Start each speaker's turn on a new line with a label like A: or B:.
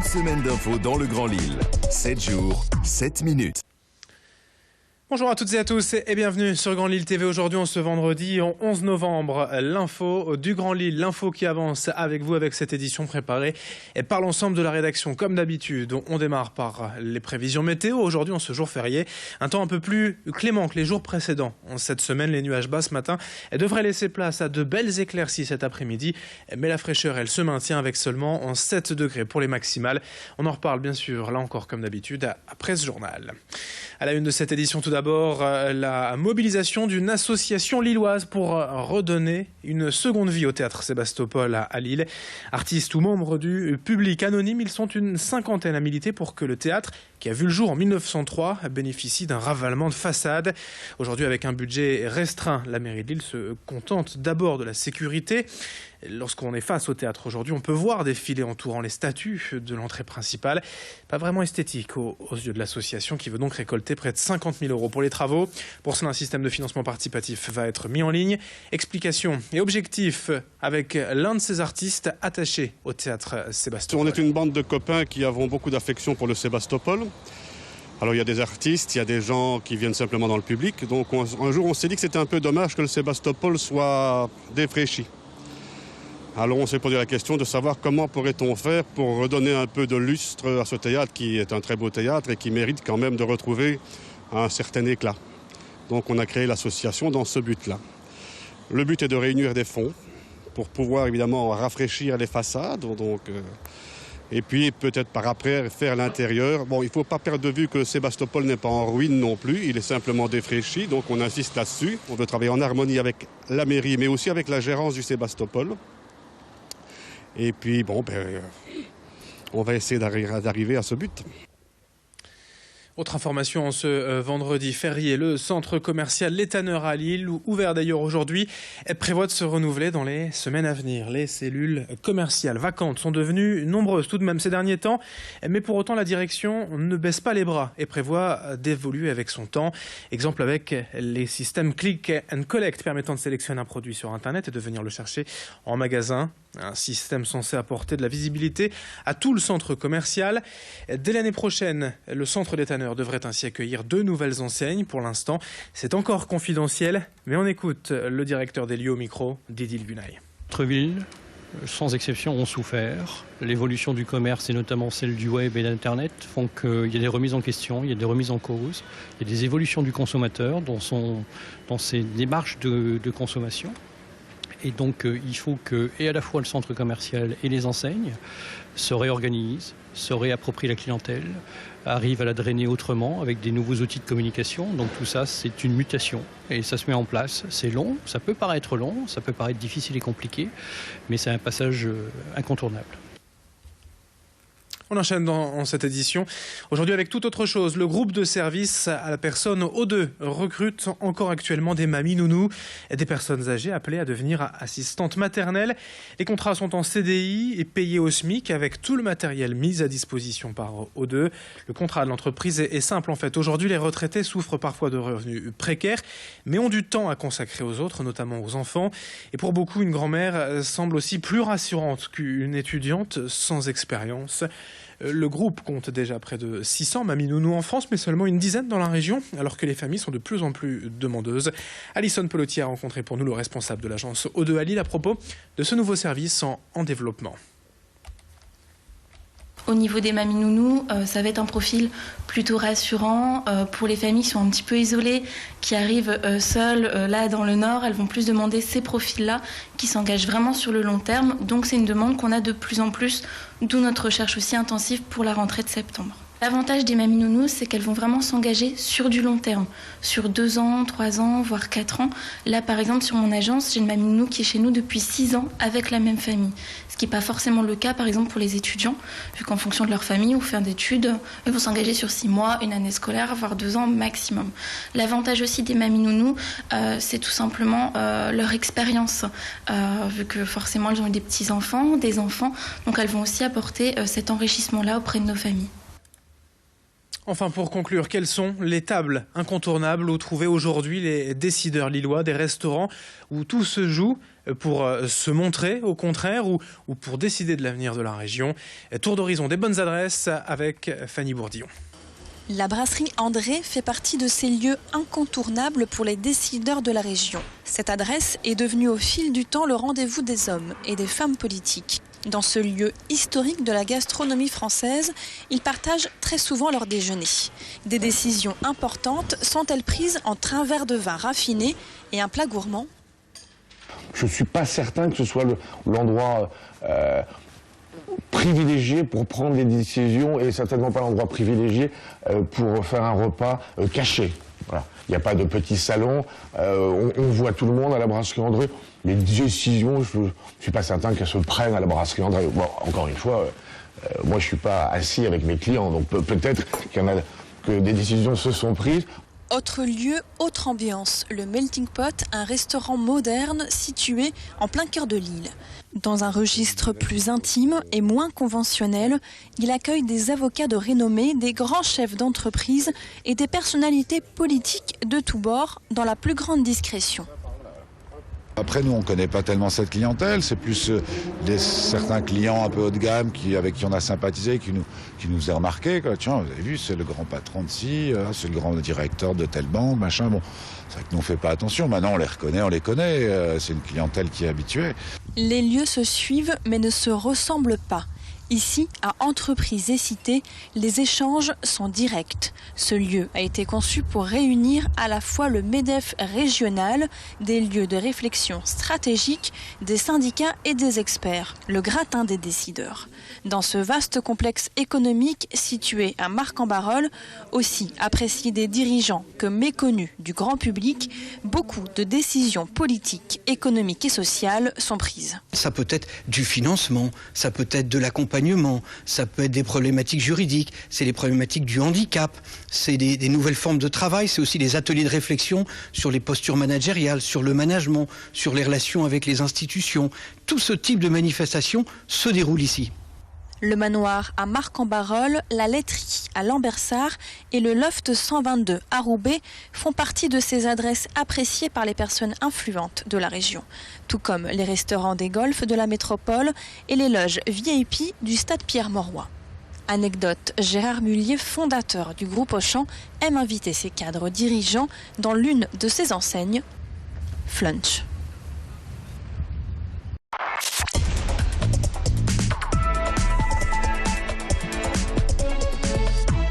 A: semaine d'infos dans le Grand Lille. 7 jours, 7 minutes.
B: Bonjour à toutes et à tous et bienvenue sur Grand Lille TV. Aujourd'hui, ce vendredi 11 novembre, l'info du Grand Lille, l'info qui avance avec vous avec cette édition préparée et par l'ensemble de la rédaction. Comme d'habitude, on démarre par les prévisions météo. Aujourd'hui, en ce jour férié, un temps un peu plus clément que les jours précédents. Cette semaine, les nuages bas ce matin devraient laisser place à de belles éclaircies cet après-midi, mais la fraîcheur, elle se maintient avec seulement 7 degrés pour les maximales. On en reparle bien sûr, là encore comme d'habitude, après ce journal. À la une de cette édition, tout d'abord, la mobilisation d'une association lilloise pour redonner une seconde vie au théâtre Sébastopol à Lille. Artistes ou membres du public anonyme, ils sont une cinquantaine à militer pour que le théâtre, qui a vu le jour en 1903, bénéficie d'un ravalement de façade. Aujourd'hui, avec un budget restreint, la mairie de Lille se contente d'abord de la sécurité. Lorsqu'on est face au théâtre aujourd'hui, on peut voir des filets entourant les statues de l'entrée principale. Pas vraiment esthétique aux yeux de l'association qui veut donc récolter près de 50 000 € pour les travaux. Pour cela, un système de financement participatif va être mis en ligne. Explication et objectif avec l'un de ces artistes attachés au théâtre Sébastopol.
C: On est une bande de copains qui avons beaucoup d'affection pour le Sébastopol. Alors il y a des artistes, il y a des gens qui viennent simplement dans le public. Donc un jour on s'est dit que c'était un peu dommage que le Sébastopol soit défraîchi. Alors on s'est posé la question de savoir comment pourrait-on faire pour redonner un peu de lustre à ce théâtre qui est un très beau théâtre et qui mérite quand même de retrouver un certain éclat. Donc on a créé l'association dans ce but-là. Le but est de réunir des fonds pour pouvoir évidemment rafraîchir les façades. Et puis peut-être par après faire l'intérieur. Bon, il ne faut pas perdre de vue que Sébastopol n'est pas en ruine non plus, il est simplement défraîchi, donc on insiste là-dessus. On veut travailler en harmonie avec la mairie, mais aussi avec la gérance du Sébastopol. Et puis, on va essayer d'arriver à ce but.
B: Autre information en ce vendredi férié, le centre commercial Les Tanneurs à Lille, ouvert d'ailleurs aujourd'hui, prévoit de se renouveler dans les semaines à venir. Les cellules commerciales vacantes sont devenues nombreuses tout de même ces derniers temps, mais pour autant la direction ne baisse pas les bras et prévoit d'évoluer avec son temps. Exemple avec les systèmes Click and Collect permettant de sélectionner un produit sur Internet et de venir le chercher en magasin. Un système censé apporter de la visibilité à tout le centre commercial. Dès l'année prochaine, le centre des Tanneurs devrait ainsi accueillir 2 nouvelles enseignes. Pour l'instant, c'est encore confidentiel, mais on écoute le directeur des lieux au micro, Didil Bunaï.
D: Notre ville, sans exception, ont souffert. L'évolution du commerce et notamment celle du web et d'Internet font qu'il y a des remises en question, il y a des remises en cause, il y a des évolutions du consommateur dans ses démarches de consommation. Et donc il faut que, et à la fois le centre commercial et les enseignes se réorganisent, se réapproprient la clientèle, arrivent à la drainer autrement avec des nouveaux outils de communication. Donc tout ça, c'est une mutation et ça se met en place. C'est long, ça peut paraître long, ça peut paraître difficile et compliqué, mais c'est un passage incontournable.
B: On enchaîne dans cette édition. Aujourd'hui avec toute autre chose, le groupe de service à la personne O2 recrute encore actuellement des mamies nounous et des personnes âgées appelées à devenir assistantes maternelles. Les contrats sont en CDI et payés au SMIC avec tout le matériel mis à disposition par O2. Le contrat de l'entreprise est simple en fait. Aujourd'hui, les retraités souffrent parfois de revenus précaires, mais ont du temps à consacrer aux autres, notamment aux enfants. Et pour beaucoup, une grand-mère semble aussi plus rassurante qu'une étudiante sans expérience. Le groupe compte déjà près de 600 mamies nounous en France, mais seulement une dizaine dans la région, alors que les familles sont de plus en plus demandeuses. Alison Pelotier a rencontré pour nous le responsable de l'agence O2 à Lille à propos de ce nouveau service en développement.
E: Au niveau des mamies nounous, ça va être un profil plutôt rassurant. Pour les familles qui sont un petit peu isolées, qui arrivent seules là dans le Nord, elles vont plus demander ces profils-là qui s'engagent vraiment sur le long terme. Donc c'est une demande qu'on a de plus en plus, d'où notre recherche aussi intensive pour la rentrée de septembre. L'avantage des mamies nounous, c'est qu'elles vont vraiment s'engager sur du long terme, sur 2 ans, 3 ans, voire 4 ans. Là, par exemple, sur mon agence, j'ai une mamie nounou qui est chez nous depuis 6 ans avec la même famille. Ce qui n'est pas forcément le cas, par exemple, pour les étudiants, vu qu'en fonction de leur famille ou fin d'études, ils vont s'engager sur 6 mois, une année scolaire, voire 2 ans maximum. L'avantage aussi des mamies nounous, c'est tout simplement leur expérience, vu que forcément, elles ont eu des petits-enfants, des enfants, donc elles vont aussi apporter cet enrichissement-là auprès de nos familles.
B: Enfin, pour conclure, quelles sont les tables incontournables où trouver aujourd'hui les décideurs lillois, des restaurants où tout se joue pour se montrer au contraire ou pour décider de l'avenir de la région? Tour d'horizon des bonnes adresses avec Fanny Bourdillon.
F: La brasserie André fait partie de ces lieux incontournables pour les décideurs de la région. Cette adresse est devenue au fil du temps le rendez-vous des hommes et des femmes politiques. Dans ce lieu historique de la gastronomie française, ils partagent très souvent leur déjeuner. Des décisions importantes sont-elles prises entre un verre de vin raffiné et un plat gourmand?
G: Je ne suis pas certain que ce soit l'endroit privilégié pour prendre des décisions et certainement pas l'endroit privilégié pour faire un repas caché. Voilà. Il n'y a pas de petit salon, on voit tout le monde à la brasserie André. Les décisions, je ne suis pas certain qu'elles se prennent à la brasserie André. Bon, encore une fois, moi je ne suis pas assis avec mes clients, donc peut-être qu'il y en a que des décisions se sont prises.
F: Autre lieu, autre ambiance, le Melting Pot, un restaurant moderne situé en plein cœur de Lille. Dans un registre plus intime et moins conventionnel, il accueille des avocats de renommée, des grands chefs d'entreprise et des personnalités politiques de tous bords dans la plus grande discrétion.
H: Après, nous, on ne connaît pas tellement cette clientèle. C'est plus certains clients un peu haut de gamme avec qui on a sympathisé, qui nous a remarqué. Tiens, vous avez vu, c'est le grand patron de ci, c'est le grand directeur de telle banque, machin. Bon, c'est vrai que nous, on ne fait pas attention. Maintenant, on les reconnaît, on les connaît. C'est une clientèle qui est habituée.
F: Les lieux se suivent, mais ne se ressemblent pas. Ici, à Entreprises et Cités, les échanges sont directs. Ce lieu a été conçu pour réunir à la fois le MEDEF régional, des lieux de réflexion stratégique, des syndicats et des experts, le gratin des décideurs. Dans ce vaste complexe économique situé à Marcq-en-Barœul, aussi apprécié des dirigeants que méconnu du grand public, beaucoup de décisions politiques, économiques et sociales sont prises.
I: Ça peut être du financement, ça peut être de l'accompagnement, ça peut être des problématiques juridiques, c'est les problématiques du handicap, c'est des nouvelles formes de travail, c'est aussi des ateliers de réflexion sur les postures managériales, sur le management, sur les relations avec les institutions. Tout ce type de manifestation se déroule ici.
F: Le manoir à Marcq-en-Barœul, la laiterie à Lambersart et le loft 122 à Roubaix font partie de ces adresses appréciées par les personnes influentes de la région. Tout comme les restaurants des golfs de la métropole et les loges VIP du stade Pierre-Mauroy. Anecdote, Gérard Mullier, fondateur du groupe Auchan, aime inviter ses cadres dirigeants dans l'une de ses enseignes, Flunch.